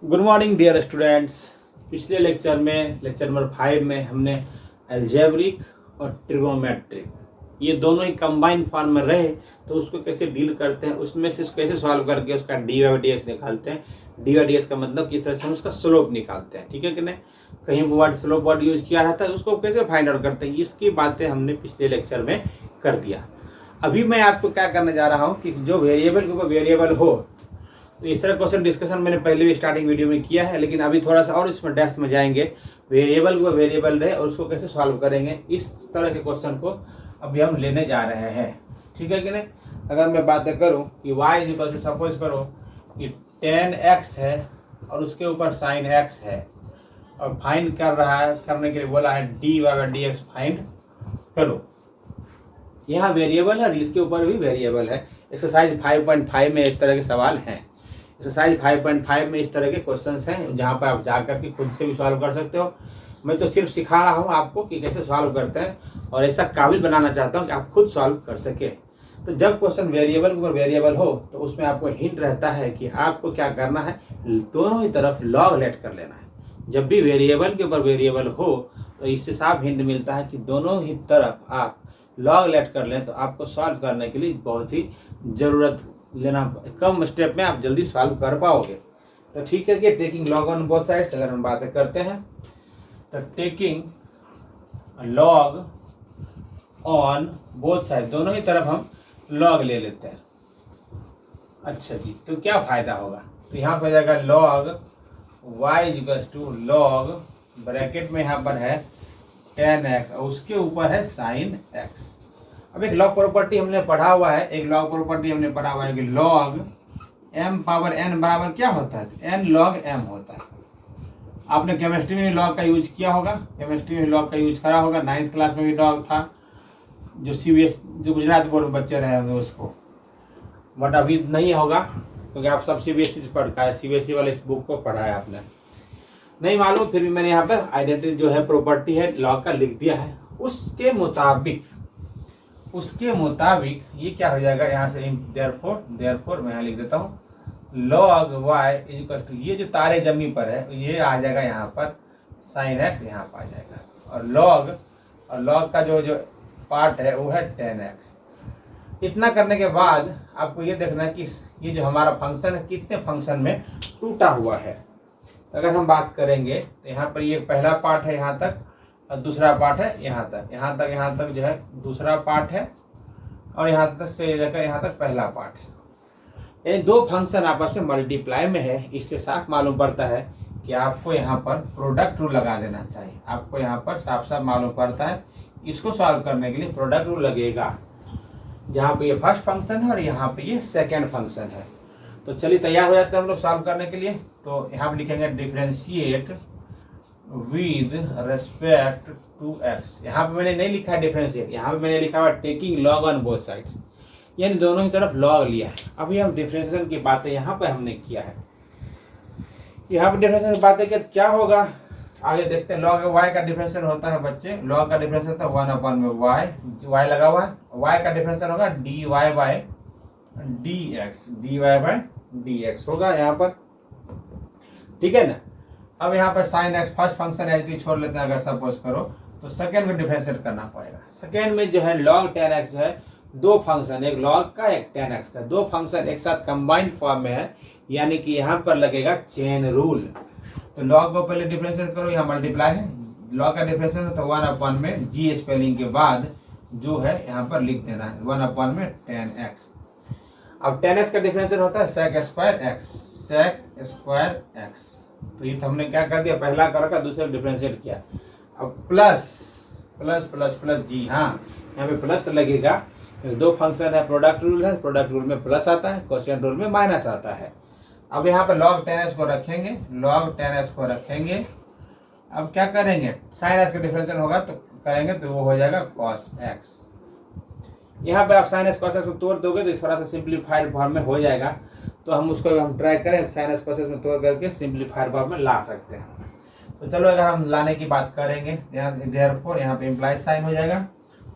Good morning dear students. पिछले lecture में lecture number 5 में हमने अलजेब्रिक और ट्रिगोनोमेट्रिक ये दोनों ही कंबाइंड फॉर्म में रहे तो उसको कैसे डील करते हैं, उसमें से कैसे सॉल्व करके उसका डी वाई डी एक्स निकालते हैं। डी वाई डी एक्स का मतलब किस तरह से हम उसका स्लोप निकालते हैं, ठीक है कि नहीं। कहीं वर्ड स्लोप वर्ड यूज किया रहता है, उसको कैसे फाइंड आउट करते हैं, इसकी बातें हमने पिछले लेक्चर में कर दिया। अभी मैं आपको क्या करने जा रहा हूँ कि जो वेरिएबल के ऊपर वेरिएबल हो, तो इस तरह क्वेश्चन डिस्कशन मैंने पहले भी स्टार्टिंग वीडियो में किया है, लेकिन अभी थोड़ा सा और इसमें डेप्थ में जाएंगे। वेरिएबल को वेरिएबल रहे और उसको कैसे सॉल्व करेंगे, इस तरह के क्वेश्चन को अभी हम लेने जा रहे हैं, ठीक है कि नहीं। अगर मैं बात करूं कि y इक्वल टू सपोज करो कि tan x है और उसके ऊपर sin x है और फाइंड कर रहा है, करने के लिए बोला है dy by d x find करो। यहाँ वेरिएबल है और इसके ऊपर भी वेरिएबल है। एक्सरसाइज 5.5 में इस तरह के सवाल हैं। एक्सरसाइज 5.5 में इस तरह के क्वेश्चंस हैं जहाँ पर आप जाकर के खुद से भी सॉल्व कर सकते हो। मैं तो सिर्फ सिखा रहा हूँ आपको कि कैसे सॉल्व करते हैं और ऐसा काबिल बनाना चाहता हूँ कि आप खुद सॉल्व कर सके। तो जब क्वेश्चन वेरिएबल के ऊपर वेरिएबल हो तो उसमें आपको हिंट रहता है कि आपको क्या करना है, दोनों ही तरफ लॉग लेट कर लेना है। जब भी वेरिएबल के ऊपर वेरिएबल हो तो इससे साफ हिंट मिलता है कि दोनों ही तरफ आप लॉग लेट कर लें तो आपको सॉल्व करने के लिए बहुत ही ज़रूरत लेना, कम स्टेप में आप जल्दी सॉल्व कर पाओगे। तो ठीक है कि taking log on both sides अगर हम बातें करते हैं तो taking log on both side, दोनों ही तरफ हम लॉग ले लेते हैं। अच्छा जी, तो क्या फ़ायदा होगा, तो यहाँ पर हो जाएगा log y equal to log bracket में यहाँ पर है tan x और उसके ऊपर है sin x। अब एक लॉग प्रॉपर्टी हमने पढ़ा हुआ है, कि लॉग m पावर n बराबर क्या होता है, तो n log m होता है। आपने केमिस्ट्री में भी लॉग का यूज किया होगा, केमिस्ट्री में लॉग का यूज करा होगा, 9th क्लास में भी लॉग था, जो जो गुजरात बोर्ड में बच्चे रहे होंगे उसको, बट अभी नहीं होगा क्योंकि आप सब CBSE से पढ़ा है, CBSE वाले इस बुक को पढ़ा है आपने, नहीं मालूम, फिर भी मैंने यहाँ पर आइडेंटिटी जो है प्रॉपर्टी है लॉग का लिख दिया है। उसके मुताबिक ये क्या हो जाएगा, यहाँ से देयरफॉर मैं यहाँ लिख देता हूँ लॉग y इक्वल टू, ये जो तारे जमी पर है ये आ जाएगा यहाँ पर sin x यहाँ पर आ जाएगा, और लॉग का जो पार्ट है वो है tan x। इतना करने के बाद आपको ये देखना है कि ये जो हमारा फंक्शन है कितने फंक्शन में टूटा हुआ है। तो अगर हम बात करेंगे तो यहाँ पर ये पहला पार्ट है यहाँ तक और दूसरा पार्ट है यहाँ तक जो है दूसरा पार्ट है और यहाँ तक से लेकर यहाँ तक पहला पार्ट है। ये दो फंक्शन आपस में मल्टीप्लाई में है, इससे साफ मालूम पड़ता है कि आपको यहाँ पर प्रोडक्ट रूल लगा देना चाहिए। आपको यहाँ पर साफ साफ मालूम पड़ता है इसको सॉल्व करने के लिए प्रोडक्ट रूल लगेगा, जहाँ पे ये फर्स्ट फंक्शन है और यहाँ पे ये सेकेंड फंक्शन है। तो चलिए तैयार हो जाते हैं हम लोग सॉल्व करने के लिए। तो यहाँ पे लिखेंगे differentiate with respect to x. यहाँ पे मैंने नहीं लिखा है डिफरेंशिएट, यहाँ पे मैंने लिखा हुआ taking log on both sides, यानी दोनों ही तरफ लॉग लिया है। अभी हम डिफरेंशिएशन की बातें यहाँ पे हमने किया है, यहाँ पे डिफरेंशिएशन की बातें क्या होगा आगे देखते हैं। लॉग y का डिफरेंशियल होता है बच्चे, लॉग का डिफरेंशियल होता है 1 में y लगा हुआ है, y का डिफरेंशियल होगा dy बाय dx होगा यहाँ पर, ठीक है ना। अब यहाँ पर sin x फर्स्ट फंक्शन है छोड़ लेते हैं, अगर सपोज करो तो सेकेंड में डिफरेंशिएट करना पड़ेगा। सेकेंड में जो है log tan x है, दो फंक्शन, एक log का एक tan x का, दो फंक्शन एक साथ कंबाइंड फॉर्म में है, यानी कि यहाँ पर लगेगा चेन रूल। तो log को पहले डिफरेंशिएट करो, यहाँ मल्टीप्लाई है, log का डिफरेंशिएट है तो 1 में g स्पेलिंग के बाद जो है यहाँ पर लिख देना है 1 में tan x। अब tan x का डिफरेंशिएट होता है sec स्क्वायर x। तो ये हमने क्या कर दिया, पहला कर दूसरे डिफरेंशिएट किया। अब प्लस जी, हाँ यहाँ पे प्लस लगेगा, दो फंक्शन है, प्रोडक्ट रूल है, प्रोडक्ट रूल में प्लस आता है, क्वोशिएंट रूल में माइनस आता है। अब यहाँ पे log tan x को रखेंगे, अब क्या करेंगे, sin x का डिफरेंशियल होगा तो करेंगे तो वो हो जाएगा cos x। यहाँ पे आप sin x cos x को तोड़ दोगे तो थोड़ा सा सिंप्लीफाइड फॉर्म में हो जाएगा, तो हम उसको हम ट्राई करें sin x cos x में तोड़ करके सिंप्लीफाइड फॉर्म में ला सकते हैं। तो चलो अगर हम लाने की बात करेंगे देयरफॉर यहाँ पे इम्प्लाइड साइन हो जाएगा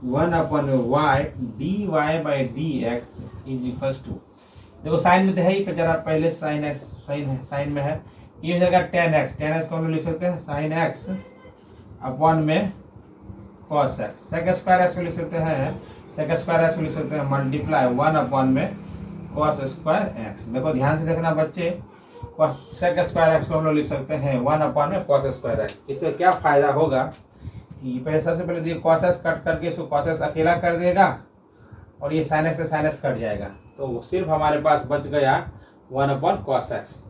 1/y dy by dx is equals to, देखो साइन में तो है ही, जरा पहले साइन एक्स साइन में है, ये हो जाएगा 10x, 10x को हम लोग लिख सकते हैं साइन एक्स अपॉन में cos x. Sec square x को लिख सकते हैं, सेक स्क्वायर एक्स को लिख सकते हैं मल्टीप्लाई 1 अपॉन में कॉस स्क्वायर एक्स। देखो ध्यान से देखना बच्चे, सेक स्क्वायर एक्स को हम लोग लिख सकते हैं 1 अपॉन में कॉस स्क्वायर एक्स। इससे क्या फायदा होगा कि पहले सबसे पहले ये कॉस एक्स कट करके इसको कॉस एक्स अकेला कर देगा और ये साइन एक्स से साइन एक्स कट जाएगा, तो सिर्फ हमारे पास बच गया 1 अपॉन कॉस एक्स।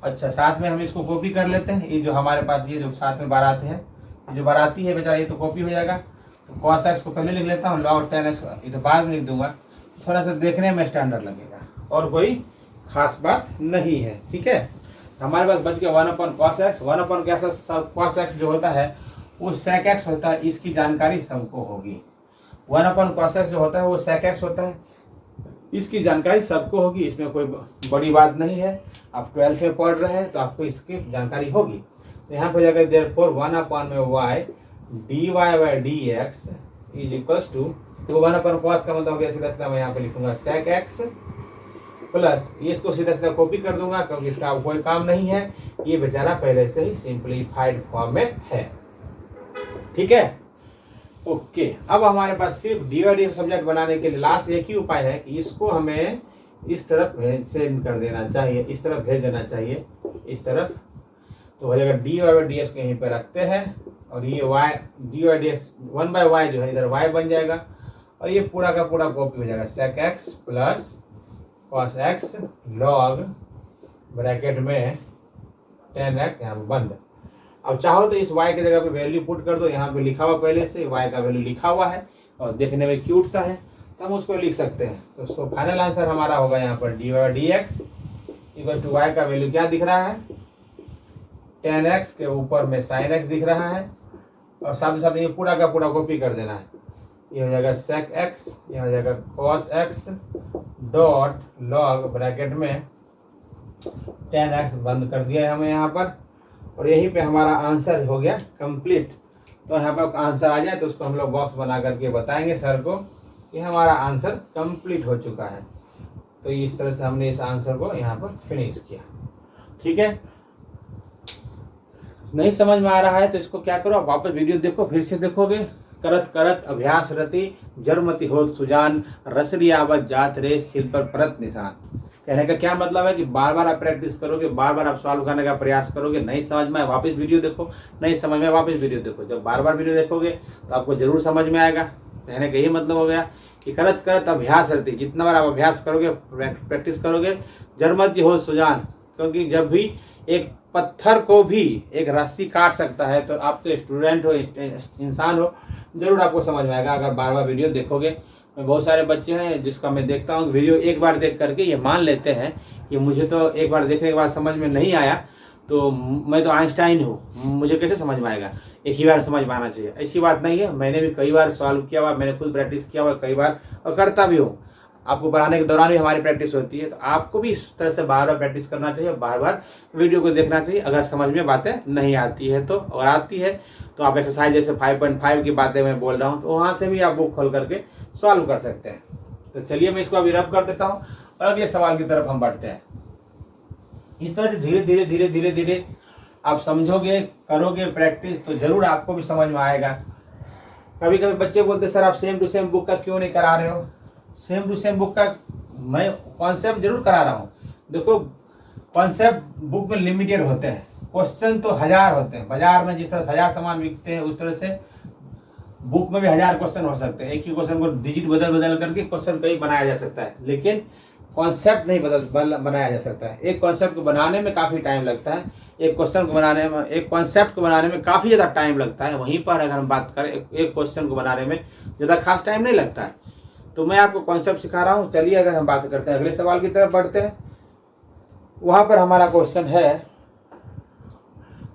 अच्छा, साथ में हम इसको कॉपी कर लेते हैं। ये जो हमारे पास ये जो साथ में बारात है, जो बाराती है बेचारा, ये तो कॉपी हो जाएगा। तो कॉस एक्स को पहले लिख लेता हूँ, लॉग 10x इधर बाद में लिख दूंगा, थोड़ा सा देखने में स्टैंडर्ड लगेगा और कोई खास बात नहीं है। ठीक है, हमारे पास बच गया 1 upon cos x. 1 upon cos x जो होता है वो सेक एक्स होता है, इसकी जानकारी सबको होगी। 1 अपॉन कॉस एक्स जो होता है वो सेक एक्स होता है, इसकी जानकारी सबको होगी, इसमें कोई बड़ी बात नहीं है। आप 12th में पढ़ रहे हैं तो आपको इसकी जानकारी होगी। तो यहाँ पर जाकर देयरफॉर 1 अपॉन में y dy by d x is equals to, तो 1 अपॉन कॉस का मतलब हो गया सीधा सीधा मैं यहाँ पे लिखूंगा सेक एक्स प्लस ये, इसको सीधा सीधा कॉपी कर दूंगा क्योंकि इसका कोई काम नहीं है, ये बेचारा पहले से ही सिंप्लीफाइड फॉर्म में है। ठीक है, ओके। अब हमारे पास सिर्फ डी सब्जेक्ट बनाने के लिए लास्ट एक ही उपाय है कि इसको हमें इस तरफ सेंड कर देना चाहिए, इस तरफ भेज देना चाहिए, इस तरफ। तो हो जाएगा d y by d s को यहीं पे रखते हैं और ये y d y d s 1 by y जो है इधर वाई बन जाएगा और ये पूरा का पूरा कॉपी हो जाएगा sec x plus cos x log bracket में 10x यहाँ पे बंद। अब चाहो तो इस y की जगह पे वैल्यू पुट कर दो, यहाँ पे लिखा हुआ पहले से y का वैल्यू लिखा हुआ है और देखने में क्यूट सा है तो हम उसको लिख सकते हैं। तो उसको फाइनल आंसर हमारा होगा यहाँ पर d y d x equal to y का वैल्यू क्या दिख रहा है 10x के ऊपर में साइन x दिख रहा है और साथ ही साथ ये पूरा का पूरा कॉपी कर देना है। ये हो जाएगा सेक x, ये हो जाएगा cos x dot log bracket में 10x बंद कर दिया है हमें यहाँ पर और यहीं पे हमारा आंसर हो गया कंप्लीट। तो यहाँ पर आंसर आ जाए तो उसको हम लोग बॉक्स बना करके बताएंगे सर को कि हमारा आंसर कंप्लीट हो चुका है। तो इस तरह से हमने इस आंसर को यहाँ पर फिनिश किया। ठीक है, नहीं समझ में आ रहा है तो इसको क्या करो, आप वापस वीडियो देखो, फिर से देखोगे। करत करत अभ्यास रति जरमति होत सुजान रसरी आवत जात रे सिल पर परत निशान। कहने का क्या मतलब है कि बार बार आप प्रैक्टिस करोगे, बार बार आप सवाल करने का प्रयास करोगे, नहीं समझ में आए वापस वीडियो देखो, नहीं समझ में वापस वीडियो देखो। जब बार बार वीडियो देखोगे तो आपको जरूर समझ में आएगा। कहने का यही मतलब हो गया कि करत करत अभ्यास रति, जितना बार आप अभ्यास करोगे प्रैक्टिस करोगे जरमति होत सुजान, क्योंकि जब भी एक पत्थर को भी एक रस्सी काट सकता है तो आप तो स्टूडेंट हो, इंसान हो, जरूर आपको समझ में आएगा अगर बार बार वीडियो देखोगे। बहुत सारे बच्चे हैं जिसका मैं देखता हूँ वीडियो एक बार देख करके ये मान लेते हैं कि मुझे तो एक बार देखने के बाद समझ में नहीं आया तो मैं तो आइंस्टाइन हूँ, मुझे कैसे समझ में आएगा, एक ही बार समझ में आना चाहिए। ऐसी बात नहीं है, मैंने भी कई बार सॉल्व किया हुआ, मैंने खुद प्रैक्टिस किया हुआ कई बार और करता भी हूँ। आपको पढ़ाने के दौरान भी हमारी प्रैक्टिस होती है, तो आपको भी इस तरह से बार बार प्रैक्टिस करना चाहिए, बार बार वीडियो को देखना चाहिए। अगर समझ में बातें नहीं आती है तो, और आती है तो आप एक्सरसाइज जैसे 5.5 की बातें मैं बोल रहा हूँ तो वहाँ से भी आप बुक खोल करके सॉल्व कर सकते हैं। तो चलिए मैं इसको अभी रब कर देता हूँ और अगले सवाल की तरफ हम बढ़ते हैं। इस तरह से धीरे धीरे धीरे धीरे धीरे आप समझोगे, करोगे प्रैक्टिस तो जरूर आपको भी समझ में आएगा। कभी कभी बच्चे बोलते सर आप सेम टू सेम बुक का क्यों नहीं करा रहे हो। सेम टू सेम बुक का मैं कॉन्सेप्ट जरूर करा रहा हूँ। देखो कॉन्सेप्ट बुक में लिमिटेड होते हैं, क्वेश्चन तो 1000 होते हैं। बाजार में जिस तरह 1000 सामान बिकते हैं उस तरह से बुक में भी 1000 क्वेश्चन हो सकते हैं। एक ही क्वेश्चन को डिजिट बदल बदल करके क्वेश्चन कहीं बनाया जा सकता है, लेकिन कॉन्सेप्ट नहीं बनाया जा सकता है। एक कॉन्सेप्ट को बनाने में काफ़ी टाइम लगता है, एक क्वेश्चन को बनाने में, एक कॉन्सेप्ट को बनाने में काफ़ी ज़्यादा टाइम लगता है। वहीं पर अगर हम बात करें एक क्वेश्चन को बनाने में ज़्यादा खास टाइम नहीं लगता है। तो मैं आपको कॉन्सेप्ट सिखा रहा हूँ। चलिए अगर हम बात करते हैं अगले सवाल की तरफ बढ़ते हैं। वहाँ पर हमारा क्वेश्चन है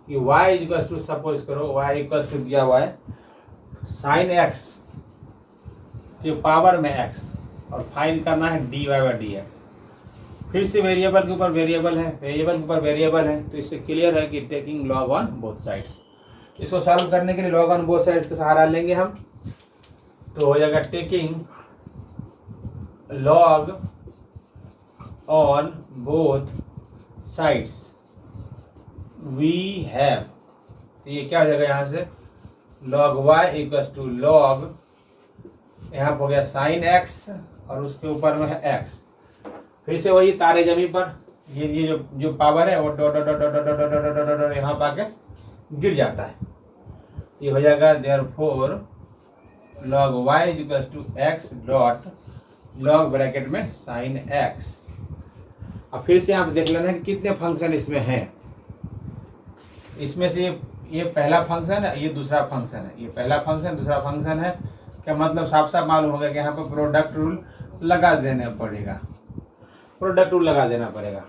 कि y इक्वल टू, सपोज करो y इक्वल टू दिया हुआ है साइन x के पावर में x और फाइंड करना है dy बाई डी एक्स। फिर से वेरिएबल के ऊपर वेरिएबल है, वेरिएबल के ऊपर वेरिएबल है, तो इससे क्लियर है कि taking log on both sides. इसको सॉल्व करने के लिए लॉग ऑन बोथ साइड्स का सहारा लेंगे हम। तो हो जाएगा taking log on both sides we have, तो ये क्या हो जाएगा यहाँ से log y equals to log, यहाँ पर हो गया साइन x और उसके ऊपर में है x। फिर से वही तारे जमी पर ये जो पावर है वो dot dot dot dot dot dot dot यहाँ पर आके गिर जाता है। ये हो जाएगा therefore log y equals to x dot log bracket में साइन x। अब फिर से आप देख लेना कि कितने फंक्शन इसमें हैं। इसमें से ये पहला फंक्शन है, ये दूसरा फंक्शन है, ये पहला फंक्शन दूसरा फंक्शन है। क्या मतलब साफ साफ मालूम होगा कि यहाँ पर प्रोडक्ट रूल लगा देना पड़ेगा, प्रोडक्ट रूल लगा देना पड़ेगा।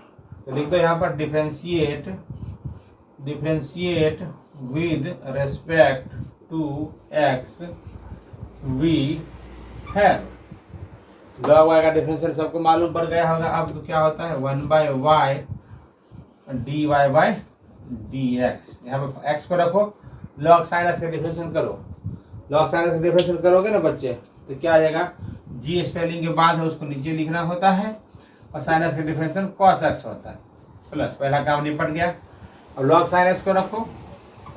तो लिख दो यहाँ पर differentiate with respect to x we have. Log y का डिफरेंशियल सबको मालूम पड़ गया होगा। अब तो क्या होता है 1/y dy/dx। यहाँ पे x को रखो, log sin x का डिफरेंशियल करो। log sin x का डिफरेंशियल करोगे ना बच्चे तो क्या आ जाएगा, g स्पेलिंग के बाद है उसको नीचे लिखना होता है और sin x का डिफरेंशियल cos x होता है। प्लस पहला काम निपट गया। अब log sin x को रखो,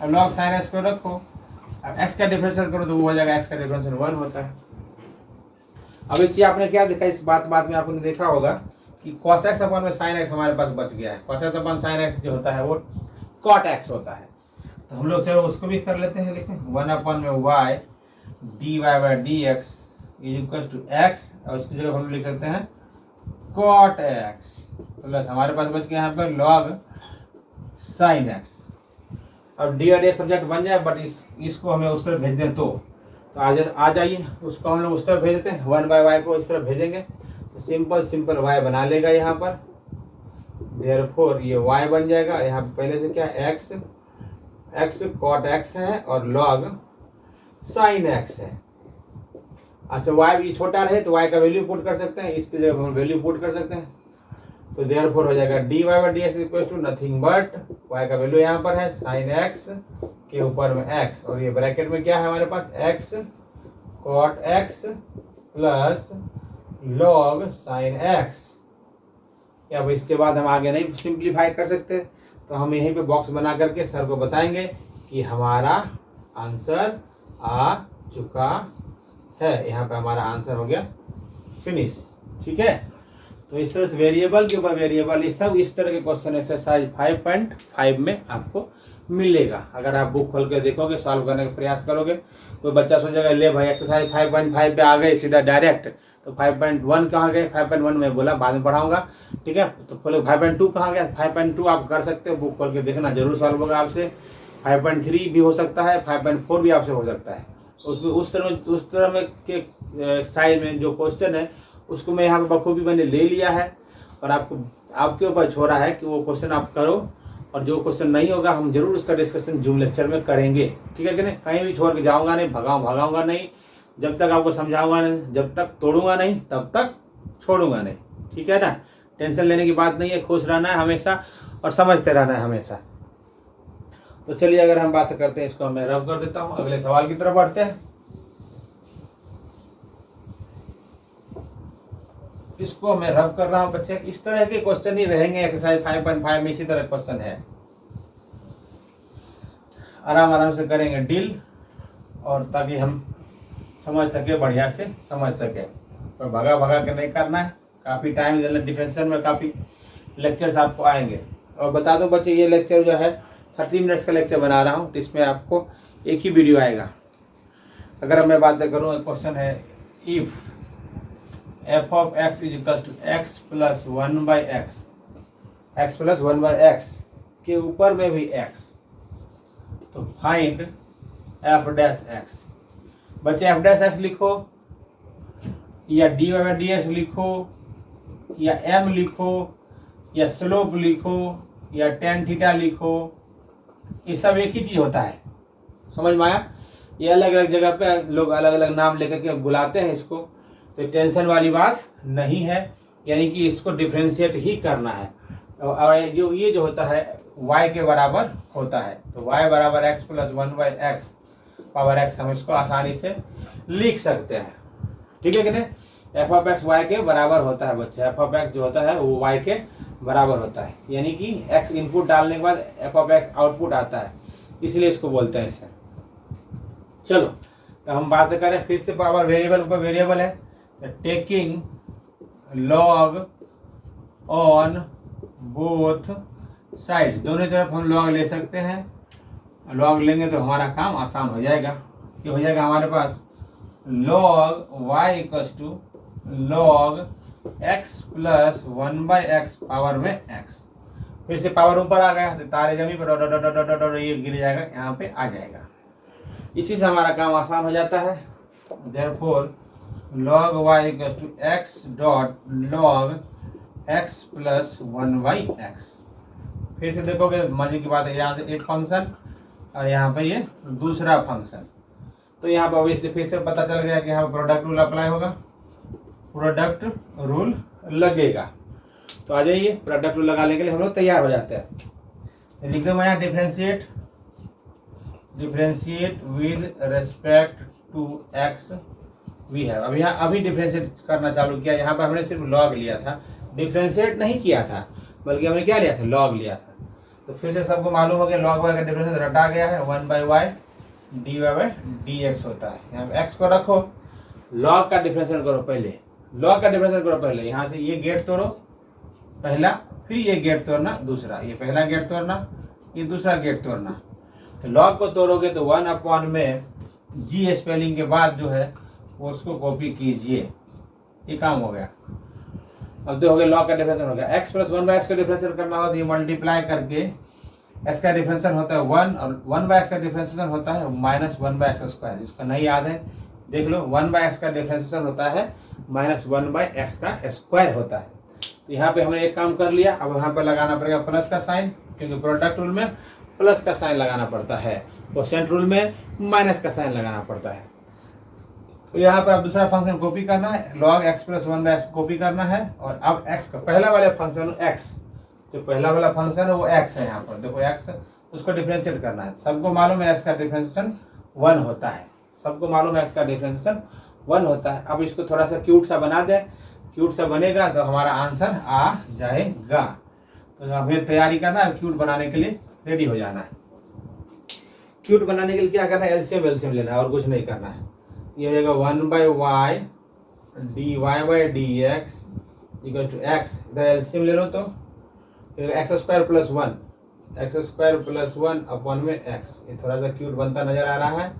अब log sin x को रखो, अब x का डिफरेंशियल करो तो वो हो जाएगा x का डिफरेंशियल 1 होता है। अब एक चीज आपने क्या देखा, इस बात में आपने देखा होगा कि cos x अपन में sin x हमारे पास बच गया है। cos x अपन sin x जो होता है वो cot x होता है। तो हम लोग चलो उसको भी कर लेते हैं, लिखें 1/y dy/dx equals to x और उसकी जगह हम लिख सकते हैं cot x प्लस हमारे पास बच गया यहाँ पर log sin x। अब डी और ए सब्जेक्ट बन जाए बट इसको हमें उस तरफ भेज दें तो आ जाइए उसको हम लोग उस तरफ भेज देते हैं। 1/y को इस तरफ भेजेंगे तो सिंपल y बना लेगा यहाँ पर। देयरफॉर ये y बन जाएगा। यहाँ पहले से क्या x cot x है और log sin x है। अच्छा y भी छोटा रहे तो y का वैल्यू पुट कर सकते हैं, इसकी जगह हम वैल्यू पुट कर सकते हैं। तो देयरफॉर हो जाएगा dy/dx equal to nothing but y का वैल्यू यहाँ पर है sin x के ऊपर में x और ये ब्रैकेट में क्या है हमारे पास x cot x plus log sin x। अब इसके बाद हम आगे नहीं सिंप्लीफाई कर सकते तो हम यहीं पे बॉक्स बना करके सर को बताएंगे कि हमारा आंसर आ चुका है। यहाँ पे हमारा आंसर हो गया फिनिश। ठीक है, तो इस तरह से वेरिएबल के ऊपर वेरिएबल ये सब इस तरह के क्वेश्चन एक्सरसाइज 5.5 में आपको मिलेगा। अगर आप बुक खोल के देखोगे, सॉल्व करने का प्रयास करोगे, कोई बच्चा सोचेगा ले भाई एक्सरसाइज 5.5 पे आ गए सीधा डायरेक्ट, तो 5.1 कहाँ गए, 5.1 में बोला बाद में पढ़ाऊंगा। ठीक है, तो खोलो 5.2 कहाँ गया, 5.2 आप कर सकते हो, बुक खोल के देखना जरूर सॉल्व होगा आपसे। 5.3 भी हो सकता है, 5.4 भी आपसे हो सकता है। उसमें उस तरह में के साइज में जो क्वेश्चन है उसको मैं यहाँ पे बखूबी मैंने ले लिया है और आपके ऊपर छोड़ा है कि वो क्वेश्चन आप करो, और जो क्वेश्चन नहीं होगा हम जरूर उसका डिस्कशन जूम लेक्चर में करेंगे। ठीक है कि नहीं, कहीं भी छोड़ के जाऊँगा नहीं, भगाऊंगा नहीं, जब तक आपको समझाऊंगा नहीं, जब तक तोड़ूंगा नहीं तब तक छोड़ूंगा नहीं। ठीक है ना, टेंशन लेने की बात नहीं है, खुश रहना है हमेशा और समझते रहना है हमेशा। तो चलिए अगर हम बात करते हैं, इसको मैं रब कर देता हूँ, अगले सवाल की तरफ बढ़ते हैं। इसको मैं रब कर रहा हूँ बच्चे, इस तरह के क्वेश्चन ही रहेंगे एक्सरसाइज 5.5 में, इसी तरह क्वेश्चन है। आराम से करेंगे डील और ताकि हम समझ सके, बढ़िया से समझ सके। तो भगा के नहीं करना है, काफ़ी टाइम देना, डिफरेंशियल में काफ़ी लेक्चर्स आपको आएंगे। और बता दो बच्चे ये लेक्चर जो है 30 मिनट्स का लेक्चर बना रहा हूँ, तो इसमें आपको एक ही वीडियो आएगा। अगर मैं बात करूँ, क्वेश्चन है if f of x is equal to x plus 1/x, x plus 1/x के ऊपर में भी x, तो फाइंड f डैश x। बच्चे f डैश x लिखो या dy/dx लिखो या m लिखो या स्लोप लिखो या tan थीटा लिखो, ये सब एक ही चीज़ होता है। समझ में आया? ये अलग अलग जगह पे लोग अलग अलग नाम लेकर के बुलाते हैं इसको, तो टेंशन वाली बात नहीं है, यानी कि इसको डिफ्रेंशिएट ही करना है। और ये जो होता है y के बराबर होता है, तो y बराबर x plus 1/x power x, हम इसको आसानी से लिख सकते हैं। ठीक है कि नहीं, f of x y के बराबर होता है बच्चे, f of x जो होता है वो y के बराबर होता है, यानी कि x इनपुट डालने के बाद f ऑफ x आउटपुट आता है, इसलिए इसको बोलते हैं इसे। चलो तो हम बात करें फिर से पावर वेरिएबल ऊपर वेरिएबल है, taking log on both sides, दोनों तरफ हम लॉग ले सकते हैं। लॉग लेंगे तो हमारा काम आसान हो जाएगा। ये हो जाएगा हमारे पास log y equals to log x plus 1/x power में x। फिर से पावर ऊपर आ गया तो तारे जमी पर डॉट डॉट डॉट डॉट ये गिर जाएगा, यहाँ पे आ जाएगा। इसी से हमारा काम आसान हो जाता है। Therefore log y equals to x dot log x plus 1/x। फिर से देखोगे मजे की बात है, यहाँ से एक फंक्शन और यहाँ पे ये दूसरा फंक्शन, तो यहाँ पर ऑब्वियसली फिर से पता चल गया कि यहाँ प्रोडक्ट रूल अप्लाई होगा, प्रोडक्ट रूल लगेगा। तो आ जाइए, प्रोडक्ट रूल लगाने के लिए हम लोग तैयार हो जाते हैं। लिख दो मैं यहाँ differentiate with respect to x we है। अब यहाँ अभी डिफरेंशिएट करना चालू किया, यहाँ पर हमने सिर्फ लॉग लिया था, डिफरेंशिएट नहीं किया था, बल्कि हमने क्या लिया था, लॉग लिया था। तो फिर से सबको मालूम हो गया लॉग वाई का डिफरेंशिएट रटा गया है, 1/y dy/dx होता है। यहाँ पे x को रखो, लॉग का डिफरेंशिएट करो पहले, लॉग का डिफरेंशिएट करो पहले। यहाँ से ये गेट तोड़ो पहला, फिर ये गेट तोड़ना दूसरा, ये पहला गेट तोड़ना, ये दूसरा गेट तोड़ना। तो लॉग को तोड़ोगे तो 1 में जी स्पेलिंग के बाद जो है वो उसको कॉपी कीजिए, ये काम हो गया। अब तो हो गया लॉग का डिफरेंशिएट हो गया। x प्लस 1/x का डिफरेंशिएट करना होता है, ये मल्टीप्लाई करके x का डिफरेंशिएट होता है 1 और 1/x का डिफरेंशिएशन होता है -1/x²। इसका नहीं याद है देख लो, 1/x का डिफरेंशिएशन होता है -1/x² होता है। तो यहाँ पे हमने एक काम कर लिया। अब यहाँ पे लगाना पड़ेगा प्लस का साइन, क्योंकि प्रोडक्ट रूल में प्लस का साइन लगाना पड़ता है, क्वोशिएंट रूल में माइनस का साइन लगाना पड़ता है। तो यहाँ पर अब दूसरा फंक्शन कॉपी करना है, log x plus 1/x copy करना है। और अब x का पहला वाला फंक्शन x, जो पहला वाला फंक्शन है वो x है, यहाँ पर देखो x, उसको डिफरेंशिएट करना है। सबको मालूम है x का डिफरेंशिएशन 1 होता है, सबको मालूम है x का डिफरेंशिएशन 1 होता है। अब इसको थोड़ा सा क्यूट सा बना दे, क्यूट सा बनेगा तो हमारा आंसर आ जाएगा। तो हमें तैयारी करना है, क्यूट बनाने के लिए रेडी हो जाना है। क्यूट बनाने के लिए क्या करना है, एलसीएम लेना है और कुछ नहीं करना है। ये हो जाएगा 1/y dy/dx equal to x, इधर एलसीएम ले लो तो x² plus 1, x² plus 1 upon में x। ये थोड़ा सा क्यूट बनता नजर आ रहा है।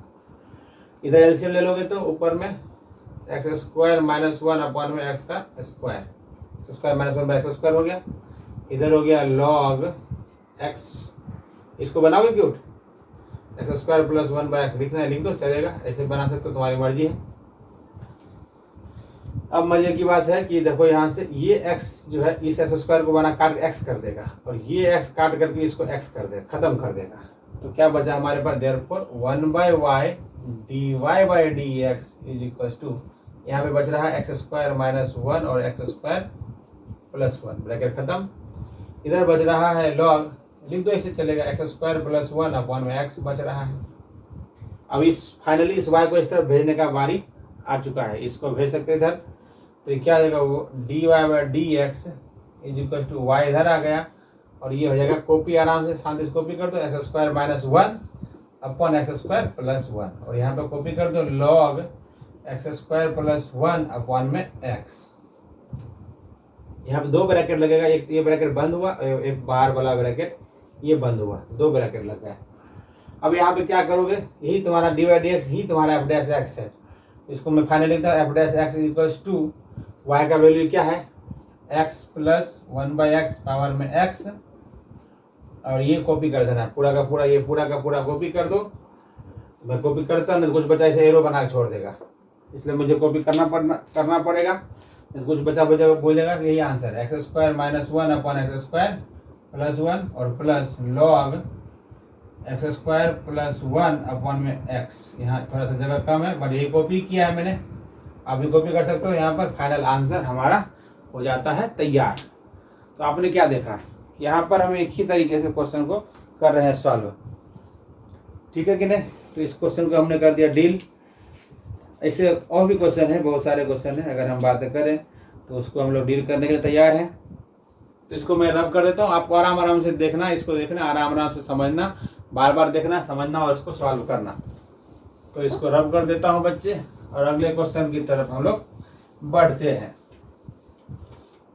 इधर एलसीएम ले लोगे तो ऊपर में x² माइनस 1 अपॉन में x का स्क्वायर, x² माइनस 1/x² हो गया। इधर हो गया log x, इसको बनाओगे क्यूट, x² प्लस 1/x लिखना है लिख दो, चलेगा, ऐसे बना सकते हो, तुम्हारी मर्जी है। अब मजे की बात है कि देखो यहाँ से ये x जो है इस x² को बना काट x कर देगा, और ये x काट करके इसको x कर देगा, खत्म कर देगा। तो क्या बचा हमारे पास, therefore 1/y dy/dx is equals to, यहाँ पे बच रहा है x² माइनस 1 और x² प्लस 1, ब्रैकेट खत्म। इधर बच रहा है log, लिख दो ऐसे चलेगा, x² प्लस 1 अपॉन में x बच रहा है। अब इस फाइनली इस y को इस तरफ भेजने का बारी आ चुका है, इसको भेज सकते इधर। तो ये क्या हो जाएगा, वो dy/dx is equal to y इधर आ गया, और ये हो जाएगा कॉपी, आराम से शांति से कॉपी कर दो, x² minus 1 upon x² plus 1, और यहाँ पे कॉपी कर दो log x² प्लस 1 अपॉन में x। यहाँ पे 2 ब्रैकेट लगेगा, एक ये ब्रैकेट बंद हुआ, एक बाहर वाला ब्रैकेट ये बंद हुआ, 2 ब्रैकेट लग गया। अब यहाँ पे क्या करोगे, यही तुम्हारा dy/dx ही तुम्हारा f'(x) है। इसको मैं फाइनल लिखता हूँ, f'(x) इक्वल्स टू y का वैल्यू क्या है, x प्लस 1/x पावर में x, और ये कॉपी कर देना पूरा का पूरा, ये पूरा का पूरा कॉपी कर दो। मैं कॉपी करता नहीं तो कुछ बचा ऐसे एरो बना के छोड़ देगा, इसलिए मुझे कॉपी करना पड़ेगा। कुछ बचा बोलेगा कि यही आंसर है, x² minus 1 upon x² plus 1 और plus log x² plus 1 upon में x। यहाँ थोड़ा सा जगह कम है, बट यही कॉपी किया है मैंने, आप भी कॉपी कर सकते हो। यहाँ पर फाइनल आंसर हमारा हो जाता है तैयार। तो आपने क्या देखा, यहाँ पर हम एक ही तरीके से क्वेश्चन को कर रहे हैं सॉल्व, ठीक है कि नहीं। तो इस क्वेश्चन को हमने कर दिया डील। ऐसे और भी क्वेश्चन है, बहुत सारे क्वेश्चन है, अगर हम बात करें तो उसको हम लोग डील करने के लिए तैयार हैं। तो इसको मैं रब कर देता हूँ, आपको आराम आराम से देखना, इसको देखना, आराम आराम से समझना, बार बार देखना, समझना और इसको सॉल्व करना। तो इसको रब कर देता हूँ बच्चे, और अगले क्वेश्चन की तरफ हम लोग बढ़ते हैं।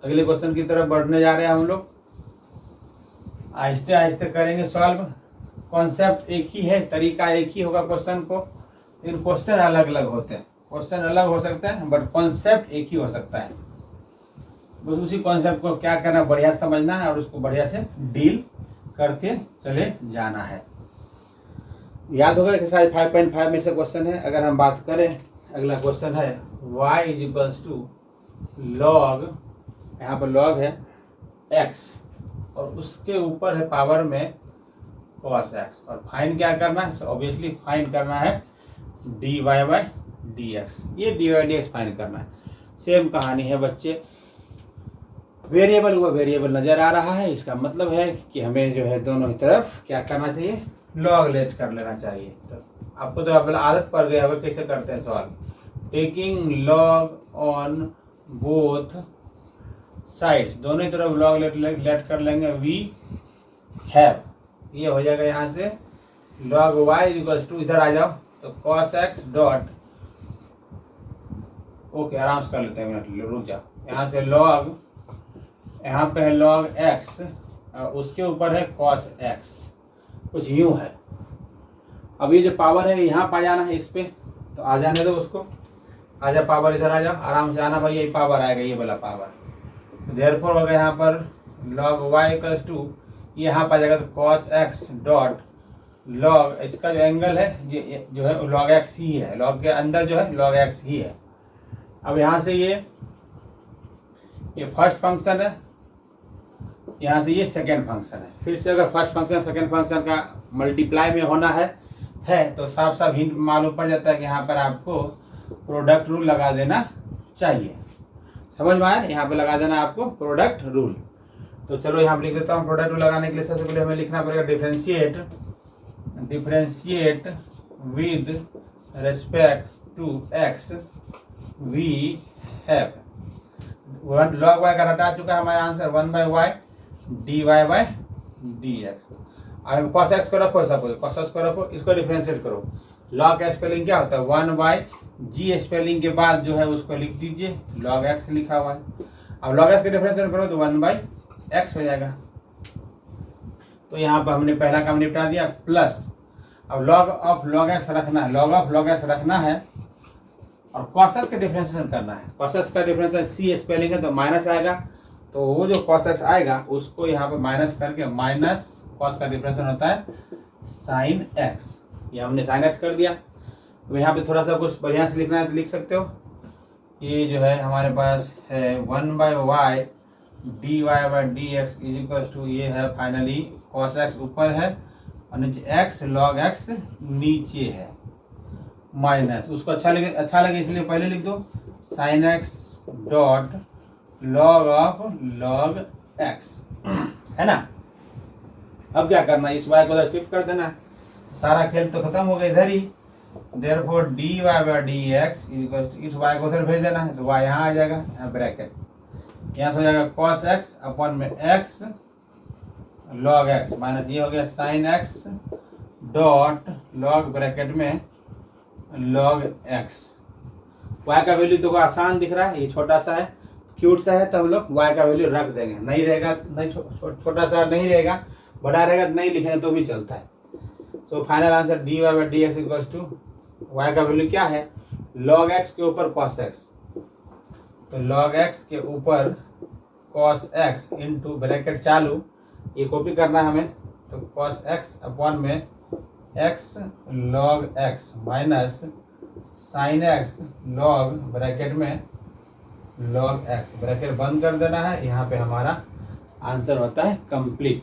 अगले क्वेश्चन की तरफ बढ़ने जा रहे हैं हम लोग, आहिस्ते आहिस्ते करेंगे सॉल्व। कॉन्सेप्ट एक ही है, तरीका एक ही होगा क्वेश्चन को, लेकिन क्वेश्चन अलग अलग होते हैं। क्वेश्चन अलग हो सकता है बट कॉन्सेप्ट एक ही हो सकता है। बस उसी कॉन्सेप्ट को क्या करना, बढ़िया समझना है और उसको बढ़िया से डील करते चले जाना है। याद होगा एक्सरसाइज 5.5 में से क्वेश्चन है। अगर हम बात करें, अगला क्वेश्चन है y is equals to log, यहाँ पर लॉग है x और उसके ऊपर है पावर में cos x, और फाइन क्या करना है, ऑब्वियसली फाइन करना है dy बाई dx, ये dy बाई dx फाइन करना है। सेम कहानी है बच्चे, वेरिएबल वो वेरिएबल नजर आ रहा है, इसका मतलब है कि हमें जो है दोनों ही तरफ क्या करना चाहिए, लॉग लेट कर लेना चाहिए। तो आपको तो अब आदत पड़ गया होगा कैसे करते हैं solve, taking log on both sides, दोनों ही तरफ लॉग लेट कर लेंगे। वी हैव, ये हो जाएगा यहाँ से लॉग y इक्वल्स टू, इधर आ जाओ तो cos x डॉट, ओके आराम से कर लेते हैं, मिनट रुक जाओ, यहाँ से लॉग, यहाँ पे है log x और उसके ऊपर है cos x, कुछ यूं है। अब ये जो पावर है यहाँ पा जाना है इस पे, तो आ जाने दो उसको, आजा पावर इधर आ जाओ, आराम से आना भाई, यही पावर आएगा, ये वाला पावर। देयरफॉर होगा यहाँ पर log y इक्वल्स टू, यहाँ पा जाएगा तो cos x डॉट log, इसका जो एंगल है ये जो है log x ही है, log के अंदर जो है log x ही है। अब यहाँ से ये फर्स्ट फंक्शन है, यहाँ से ये सेकेंड फंक्शन है। फिर से अगर फर्स्ट फंक्शन सेकेंड फंक्शन का मल्टीप्लाई में होना है तो साफ साफ हिंट मालूम पड़ जाता है कि यहाँ पर आपको प्रोडक्ट रूल लगा देना चाहिए। समझ में आया, यहाँ पे लगा देना आपको प्रोडक्ट रूल। तो चलो यहाँ पर लिख देता हूँ प्रोडक्ट रूल लगाने के लिए सबसे पहले हमें लिखना पड़ेगा differentiate with respect to x we have, log y का रटा चुका है हमारा answer 1 by y d y by d x. अब cos x को रखो, सपोज cos x को रखो, इसको डिफरेंशिएट करो। log का स्पेलिंग क्या होता है, 1 बाई जी, स्पेलिंग के बाद जो है उसको लिख दीजिए log x लिखा हुआ है। अब log x के डिफरेंशिएट करो तो 1 बाई एक्स हो जाएगा। तो यहाँ पर हमने पहला काम निपटा दिया, प्लस अब log ऑफ log x रखना है, log ऑफ log x रखना है और cos x का डिफरेंशिएशन करना है। cos x का डिफरेंशिएशन सी स्पेलिंग है तो माइनस आएगा, तो वो जो cos x आएगा उसको यहाँ पे माइनस करके, माइनस cos का डिफरेंशिएशन होता है sin x, ये हमने sin x कर दिया। तो यहाँ पे थोड़ा सा कुछ बढ़िया से लिखना है तो लिख सकते हो, ये जो है हमारे पास है 1 by y d y by d x is equal to, ये है फाइनली cos x ऊपर है और नीचे x log x नीचे है, माइनस उसको अच्छा लगे इसलिए पहले लिख दो sin x dot log of log x, है ना। अब क्या करना है, इस y को उधर शिफ्ट कर देना, सारा खेल तो खत्म हो गया इधर ही। Therefore d y by d x इस y को उधर भेज देना है तो y यहाँ आ जाएगा, यहाँ ब्रैकेट, यहाँ से हो जाएगा cos x अपन में x log x माइनस ये हो गया sin x dot log bracket में log x। y का वैल्यू तो आसान दिख रहा है, ये छोटा सा है, क्यूट सा है, तो हम लोग y का वैल्यू रख देंगे। नहीं रहेगा, नहीं छोटा सा नहीं रहेगा, बड़ा रहेगा नहीं लिखेंगे तो भी चलता है। So final answer d y by d x equals to, y का वैल्यू क्या है, log x के ऊपर cos x, तो log x के ऊपर cos x इंटू ब्रैकेट चालू, ये कॉपी करना है हमें, तो cos x अपॉन में x log x minus sin x log bracket में log x, ब्रैकेट बंद कर देना है। यहाँ पे हमारा आंसर होता है कंप्लीट,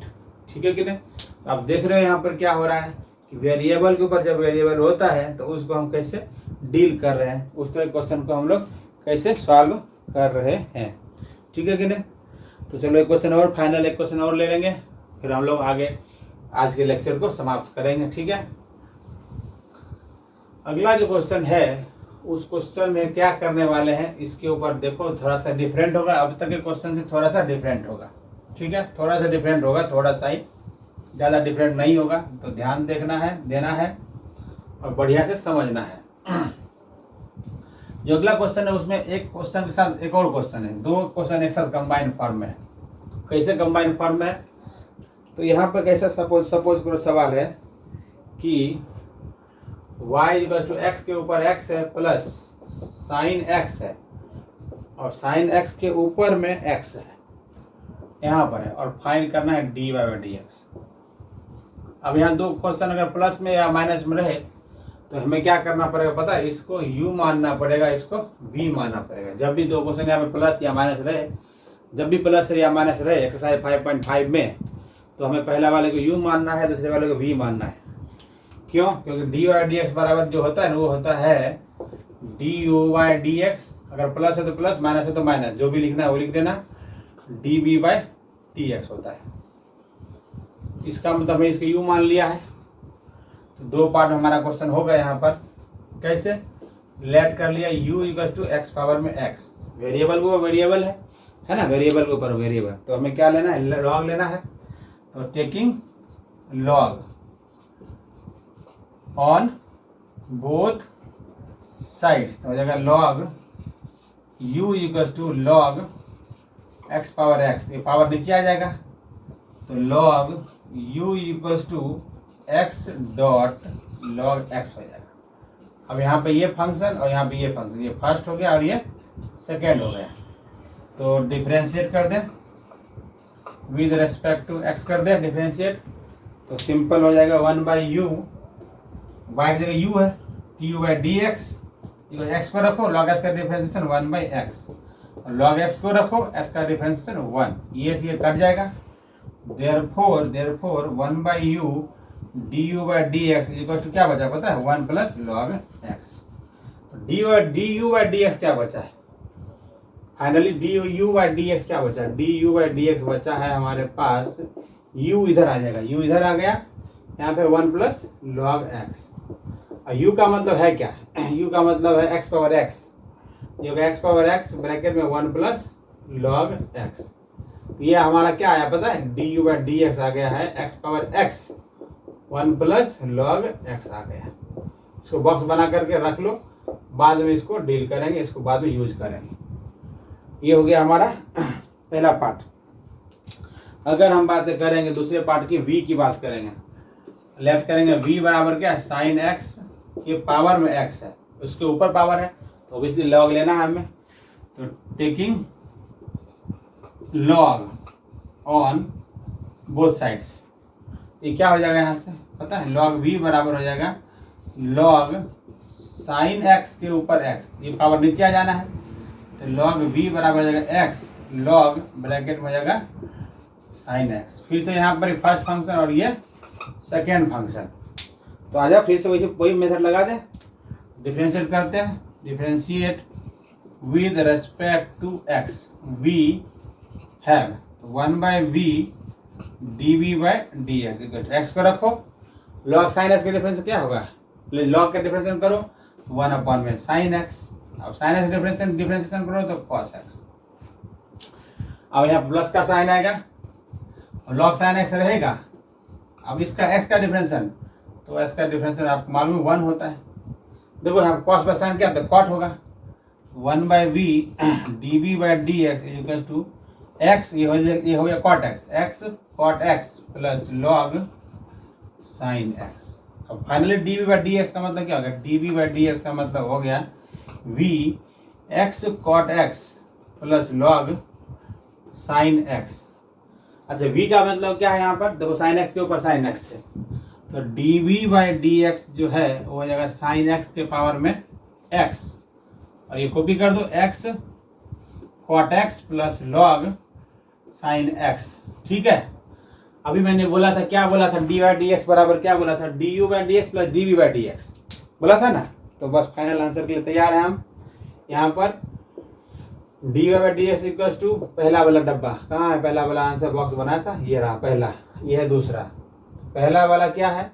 ठीक है कि नहीं। तो आप देख रहे हो यहाँ पर क्या हो रहा है कि वेरिएबल के ऊपर जब वेरिएबल होता है तो उसको हम कैसे डील कर रहे हैं, उस तरह क्वेश्चन को हम लोग कैसे सॉल्व कर रहे हैं, ठीक है कि नहीं। तो चलो एक क्वेश्चन और, फाइनल एक क्वेश्चन और ले लेंगे, फिर हम लोग आगे आज के लेक्चर को समाप्त करेंगे, ठीक है। अगला जो क्वेश्चन है उस क्वेश्चन में क्या करने वाले हैं, इसके ऊपर देखो थोड़ा सा डिफरेंट होगा, अब तक के क्वेश्चन से थोड़ा सा डिफरेंट होगा। ठीक है, थोड़ा सा डिफरेंट होगा, थोड़ा सा ही, ज़्यादा डिफरेंट नहीं होगा, तो ध्यान देखना है, देना है और बढ़िया से समझना है। जो अगला क्वेश्चन है उसमें एक क्वेश्चन के साथ एक और क्वेश्चन है, दो क्वेश्चन एक साथ कंबाइन फॉर्म में है। कैसे कंबाइन फॉर्म में है, तो यहाँ पर कैसा सपोज करो सवाल है कि y इक्वल टू एक्स के ऊपर x है प्लस साइन x है और साइन x के ऊपर में x है, यहाँ पर है, और फाइंड करना है dy बाई डी एक्स। अब यहाँ दो क्वेश्चन अगर प्लस में या माइनस में रहे तो हमें क्या करना पड़ेगा पता है, इसको u मानना पड़ेगा, इसको v मानना पड़ेगा। जब भी दो क्वेश्चन यहाँ पे प्लस या माइनस रहे, जब भी प्लस या माइनस रहे एक्सरसाइज 5.5 में, तो हमें पहला वाले को u मानना है, दूसरे वाले को v मानना है। क्यों? क्योंकि डी वाई डी एक्स बराबर जो होता है ना वो होता है d u by d x. अगर प्लस है तो प्लस, माइनस है तो माइनस, जो भी लिखना है वो लिख देना, d b by d x होता है। इसका मतलब हमें इसको u मान लिया है। तो दो पार्ट में हमारा क्वेश्चन हो गया। यहाँ पर कैसे लेट कर लिया, u equal to x power में x, वेरिएबल को वेरिएबल है ना, वेरिएबल के ऊपर वेरिएबल, तो हमें क्या लेना है, लॉग लेना है। तो taking log on both sides, तो हो जाएगा log u equal to log x power x, ये पावर नीचे आ जाएगा, तो log u equal to x dot log x हो जाएगा। अब यहाँ पे ये फंक्शन और यहाँ पे ये फंक्शन, ये फर्स्ट हो गया और ये सेकेंड हो गया। तो डिफ्रेंशिएट कर दें विद रेस्पेक्ट टू एक्स, कर दें डिफ्रेंशिएट, तो सिंपल हो जाएगा 1 बाई यू, वाई की जगह u है, T U by d x, x को रखो, लॉग एक्स का differentiation 1 by x, log x को रखो, एक्स का डिफ्रेंशिएशन 1, ये से ये कट जाएगा। Therefore 1 by u d u by d x equal to क्या बचा पता है, 1 plus log x. D u by d x क्या बचा है, finally d u by d x क्या बचा, d u by d x बचा है हमारे पास, u इधर आ जाएगा, u इधर आ गया, यहाँ पे 1 प्लस लॉग एक्स। और u का मतलब है क्या, u का मतलब है x पावर x, जो x पावर x ब्रैकेट में 1 प्लस लॉग x। ये हमारा क्या आया पता है, d u by d x आ गया है x power x 1 plus log x आ गया। इसको बॉक्स बना करके रख लो, बाद में इसको डील करेंगे, इसको बाद में यूज करेंगे। ये हो गया हमारा पहला पार्ट। अगर हम बात करेंगे दूसरे पार्ट की, v की बात करेंगे, लेफ्ट करेंगे, v बराबर क्या है, साइन x के पावर में x है, उसके ऊपर पावर है, तो ऑब्वियसली लॉग लेना है हमें। तो taking log on both sides, ये क्या हो जाएगा यहाँ से पता है, लॉग v बराबर हो जाएगा लॉग साइन x के ऊपर x, ये पावर नीचे आ जाना है, तो लॉग v बराबर हो जाएगा x लॉग ब्रैकेट में हो जाएगा साइन x। फिर से यहाँ पर फर्स्ट फंक्शन और ये सेकेंड फंक्शन, तो आ जाओ फिर से वही मेथड लगा दे, डिफरेंशिएट करते हैं, differentiate with respect to x, v have 1 by v d v by d x, x को रखो, लॉग साइन एक्स के डिफरेंस क्या होगा, लॉग का डिफरेंशिएशन करो 1 अपॉन में साइन एक्स, अब साइन एक्स डिफरेंशिएशन करो तो कॉस एक्स। अब यहाँ प्लस का साइन आएगा और लॉग साइन एक्स रहेगा, अब इसका एक्स का डिफरेंशिएशन, तो एक्स का डिफरेंशिएशन आपको मालूम 1 होता है। देखो यहाँ कॉस बाय साइन क्या होता है, कॉट होगा, 1 by v d v by d x equal to x, ये हो गया cot x, x cot x plus log sine x. अब finally d v by d x का मतलब क्या होगा, d v by d x का मतलब हो गया v x cot x plus log sine x. अच्छा v का मतलब क्या है यहाँ पर, देखो साइन एक्स के ऊपर साइन एक्स से, तो d v by d x जो है वो हो जाएगा साइन एक्स के पावर में x, और ये कॉपी कर दो x cot x plus log sine x. ठीक है, अभी मैंने बोला था, क्या बोला था, डी बाई डी एक्स बराबर क्या बोला था, d u by d x plus d v by d x बोला था ना। तो बस फाइनल आंसर के लिए तैयार है हम। यहाँ पर d by d x equal to पहला वाला डब्बा कहाँ है, पहला वाला आंसर बॉक्स बनाया था, ये रहा पहला, ये है दूसरा। पहला वाला क्या है,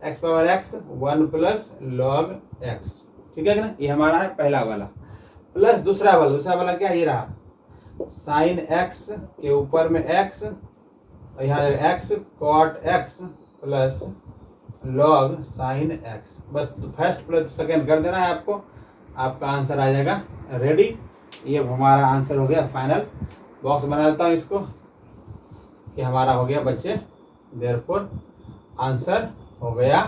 x power x 1 plus log x, ठीक है ना, ये हमारा है पहला वाला, प्लस दूसरा वाला क्या, ये रहा साइन एक्स के ऊपर में एक्स, और यहाँ x cot x plus log sine x. बस फर्स्ट प्लस सेकेंड कर देना है आपको, आपका आंसर आ जाएगा रेडी। ये हमारा आंसर हो गया फाइनल। बॉक्स बना देता हूँ इसको कि हमारा हो गया बच्चे, देयरफॉर आंसर हो गया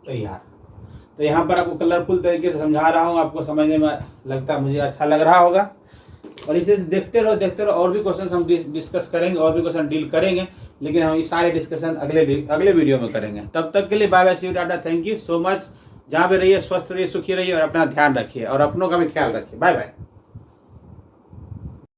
तैयार। तो यहाँ पर आपको कलरफुल तरीके से समझा रहा हूँ, आपको समझने में लगता मुझे अच्छा लग रहा होगा। और इसे देखते रहो और भी क्वेश्चन हम डिस्कस करेंगे, और भी क्वेश्चन डील करेंगे, लेकिन हम ये सारे डिस्कशन अगले वीडियो में करेंगे। तब तक के लिए बाय बाय, सी यू, टाटा, थैंक यू सो मच। जहाँ भी रहिए स्वस्थ रहिए, सुखी रहिए और अपना ध्यान रखिए और अपनों का भी ख्याल रखिए। Bye bye.